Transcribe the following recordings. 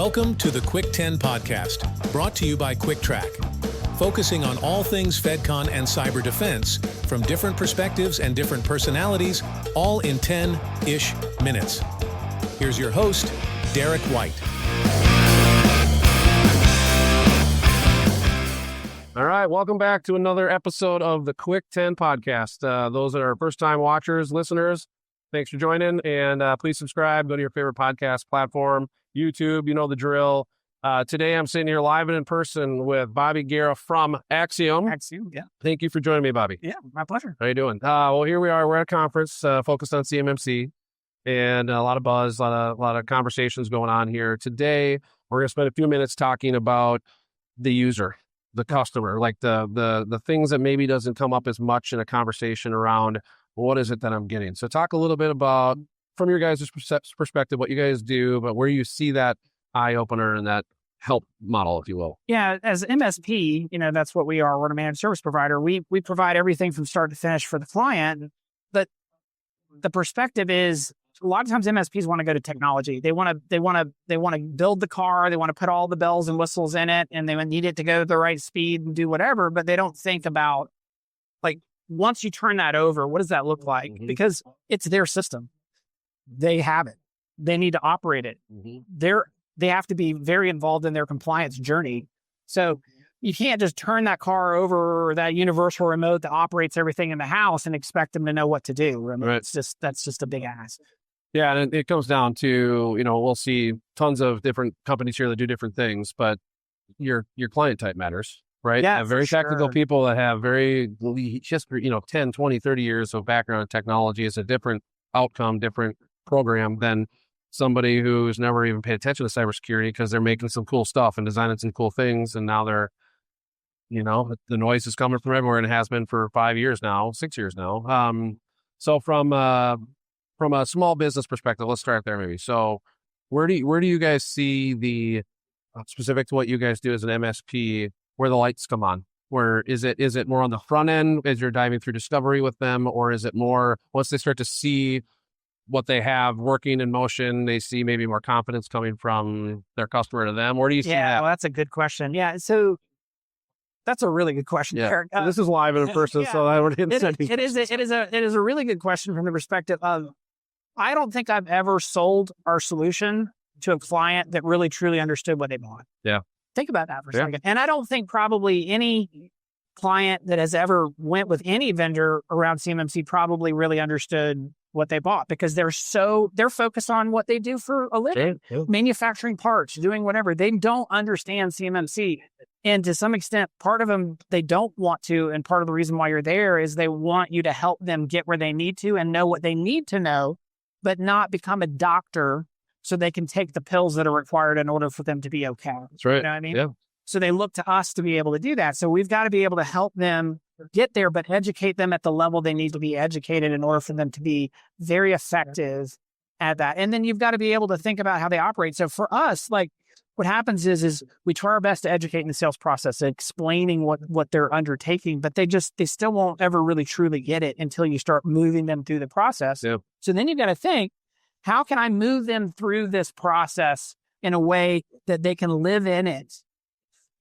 Welcome to the Cuick 10 podcast, brought to you by Cuick Trac, focusing on all things FedCon and cyber defense from different perspectives and different personalities, all in 10-ish minutes. Here's your host, Derek White. All right, welcome back to another episode of the Cuick 10 podcast. Those that are first-time watchers, listeners, thanks for joining, and please subscribe. Go to your favorite podcast platform, YouTube, you know the drill. Today, I'm sitting here live and in person with Bobby Guerra from Axiom. Yeah. Thank you for joining me, Bobby. Yeah, my pleasure. How you doing? Well, here we are. We're at a conference focused on CMMC, and a lot of buzz, a lot of conversations going on here. Today, we're going to spend a few minutes talking about the user, the customer, like the things that maybe doesn't come up as much in a conversation around what is it that I'm getting. So talk a little bit about, from your guys' perspective, what you guys do, but where you see that eye opener and that help model, if you will. Yeah, as MSP, that's what we are. We're a managed service provider. We provide everything from start to finish for the client. But the perspective is, a lot of times MSPs want to go to technology. They want to build the car. They want to put all the bells and whistles in it, and they need it to go the right speed and do whatever. But they don't think about, like, once you turn that over, what does that look like? Mm-hmm. Because it's their system. They have it. They need to operate it. Mm-hmm. They have to be very involved in their compliance journey. So you can't just turn that car over, or that universal remote that operates everything in the house, and expect them to know what to do. I mean, Right. that's just a big ask. Yeah, and it comes down to, we'll see tons of different companies here that do different things, but your client type matters, right? Yeah, Have very for technical sure. people that have just 10, 20, 30 years of background in technology is a different outcome, different program than somebody who's never even paid attention to cybersecurity because they're making some cool stuff and designing some cool things. And now they're, the noise is coming from everywhere, and it has been for 5 years now, 6 years now. So from a small business perspective, let's start there maybe. So where do you guys see the, specific to what you guys do as an MSP, where the lights come on? Where is it more on the front end as you're diving through discovery with them, or is it more once they start to see what they have working in motion, they see maybe more confidence coming from their customer to them? Where do you see that? Well, that's a good question. Yeah, so that's a really good question, Yeah. Eric. This is live and in person, yeah. so I would It is a really good question from the perspective of, I don't think I've ever sold our solution to a client that really truly understood what they bought. Yeah. Think about that for a second. And I don't think probably any client that has ever went with any vendor around CMMC probably really understood what they bought, because they're focused on what they do for a living, manufacturing parts, doing whatever. They don't understand CMMC. And to some extent, part of them, they don't want to. And part of the reason why you're there is they want you to help them get where they need to and know what they need to know, but not become a doctor so they can take the pills that are required in order for them to be okay. That's right. You know what I mean? Yeah. So they look to us to be able to do that. So we've got to be able to help them get there, but educate them at the level they need to be educated in order for them to be very effective at that. And then you've got to be able to think about how they operate. So for us, like, what happens is we try our best to educate in the sales process, explaining what they're undertaking, but they still won't ever really truly get it until you start moving them through the process. Yep. So then you've got to think, how can I move them through this process in a way that they can live in it,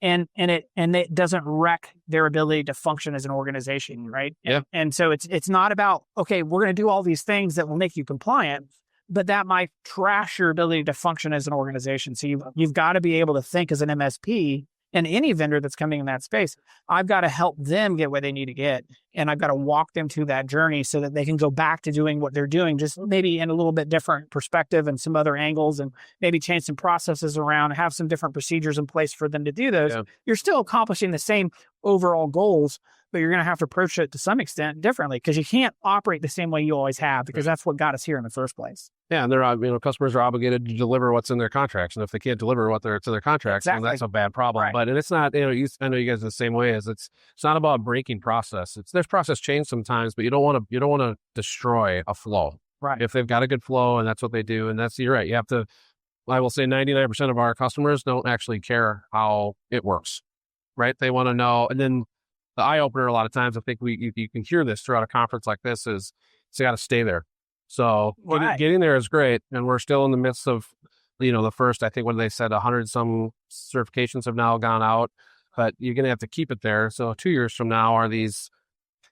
and it doesn't wreck their ability to function as an organization, right? Yeah. And so it's not about, okay, we're going to do all these things that will make you compliant, but that might trash your ability to function as an organization. So you've got to be able to think as an MSP, and any vendor that's coming in that space, I've got to help them get where they need to get. And I've got to walk them through that journey so that they can go back to doing what they're doing, just maybe in a little bit different perspective and some other angles, and maybe change some processes around, have some different procedures in place for them to do those. Yeah. You're still accomplishing the same overall goals, but you're going to have to approach it to some extent differently, because you can't operate the same way you always have, because that's what got us here in the first place. Yeah, and they're customers are obligated to deliver what's in their contracts, and if they can't deliver what's in their contracts, then that's a bad problem. Right. But it's not. I know you guys are the same way. As it's not about breaking process. There's process change sometimes, but you don't want to destroy a flow. Right. If they've got a good flow and that's what they do, and you're right. You have to. I will say 99% of our customers don't actually care how it works, right? They want to know, and then the eye opener a lot of times, I think you can hear this throughout a conference like this, is you got to stay there. So getting there is great, and we're still in the midst of the first, I think when they said 100 some certifications have now gone out, but you're going to have to keep it there. So 2 years from now, are these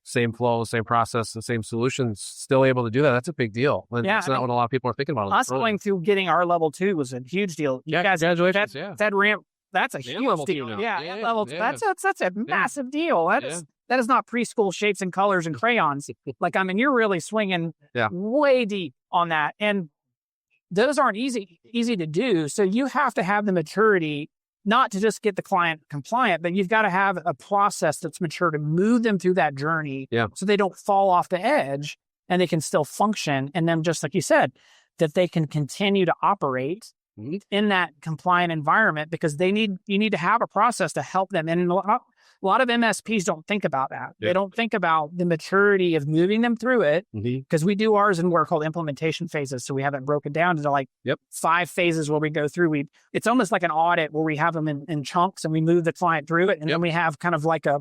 same flow, same process, and same solutions still able to do that? That's a big deal. And that's not what a lot of people are thinking about. Us going through getting our level 2 was a huge deal. You guys, congratulations. FedRAMP, that's a huge level deal. 2 now. Yeah, level 2. That's a massive deal. That is not preschool shapes and colors and crayons. Like, I mean, you're really swinging way deep on that. And those aren't easy to do. So you have to have the maturity, not to just get the client compliant, but you've got to have a process that's mature to move them through that journey so they don't fall off the edge and they can still function. And then, just like you said, that they can continue to operate in that compliant environment, because you need to have a process to help them. And a lot of MSPs don't think about that. They don't think about the maturity of moving them through it, because we do ours in what are called implementation phases. So we have it broken down into like 5 phases where we go through. It's almost like an audit where we have them in chunks and we move the client through it. And then we have kind of like a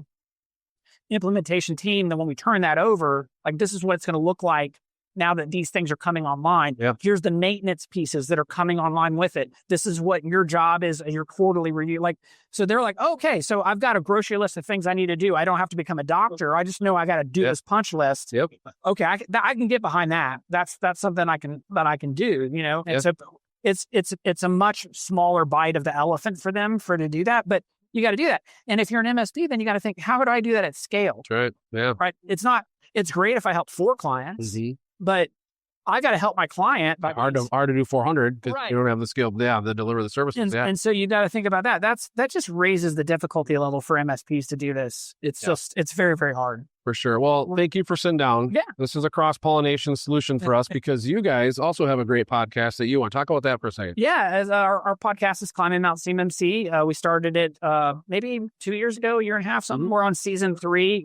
implementation team. Then when we turn that over, like, this is what it's going to look like now that these things are coming online. Here's the maintenance pieces that are coming online with it. This is what your job is, your quarterly review. Like, so they're like, okay, so I've got a grocery list of things I need to do. I don't have to become a doctor. I just know I got to do this punch list. Okay, I can get behind that. That's something I can do, And so it's a much smaller bite of the elephant for them to do that, but you got to do that. And if you're an MSP, then you got to think, how do I do that at scale? That's right. Right. It's great if I help 4 clients. But I got to help my client. Hard to do 400 because you don't have the skill to deliver the services. And so you got to think about that. That just raises the difficulty level for MSPs to do this. It's very, very hard. For sure. Well, thank you for sitting down. This is a cross-pollination solution for us, because you guys also have a great podcast that you want to talk about that for a second. As our podcast is Climbing Mount CMMC. We started it maybe 2 years ago, 1.5 years, something. We're on season 3.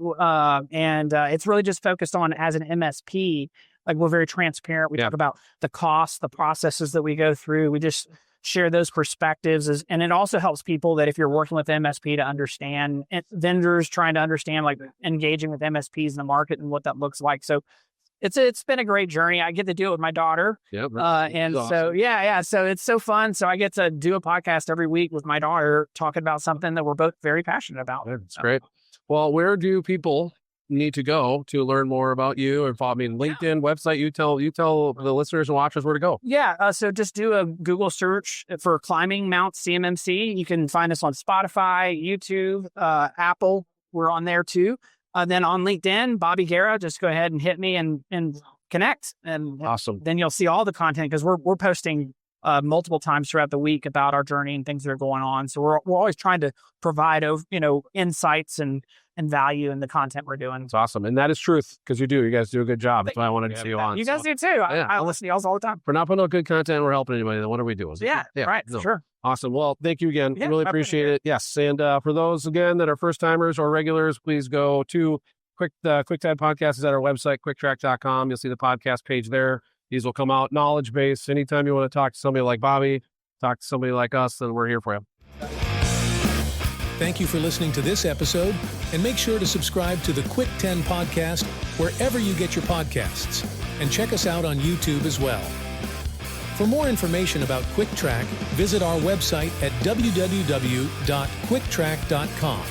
And it's really just focused on, as an MSP, like, we're very transparent. We talk about the costs, the processes that we go through. We just share those perspectives. And it also helps people that if you're working with MSP to understand, vendors trying to understand, like, engaging with MSPs in the market and what that looks like. So it's been a great journey. I get to do it with my daughter. And awesome. So it's so fun. So I get to do a podcast every week with my daughter, talking about something that we're both very passionate about. That's great. Well, where do people need to go to learn more about you and follow me? LinkedIn, website, you tell the listeners and watchers where to go. So just do a Google search for Climbing Mount CMMC. You can find us on Spotify, YouTube, Apple. We're on there too. Then on LinkedIn, Bobby Guerra, just go ahead and hit me and connect. And awesome. Then you'll see all the content, because we're posting multiple times throughout the week about our journey and things that are going on. So we're always trying to provide, insights and value in the content we're doing. It's awesome. And that is truth, because you guys do a good job. That's why I wanted to see you on. You guys do too. I listen to y'all all the time. If we're not putting out good content, we're helping anybody, then what are we doing? Right. No. Sure. Awesome. Well, thank you again. Really appreciate it. Yes. And for those, again, that are first timers or regulars, please go to QuickTime Podcast is at our website, quicktrac.com. You'll see the podcast page there. These will come out knowledge base. Anytime you want to talk to somebody like Bobby, talk to somebody like us, then we're here for you. Thank you for listening to this episode, and make sure to subscribe to the Quick 10 podcast wherever you get your podcasts, and check us out on YouTube as well. For more information about Cuick Trac, visit our website at www.quicktrac.com.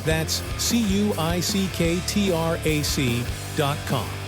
That's CUICKTRAC.com.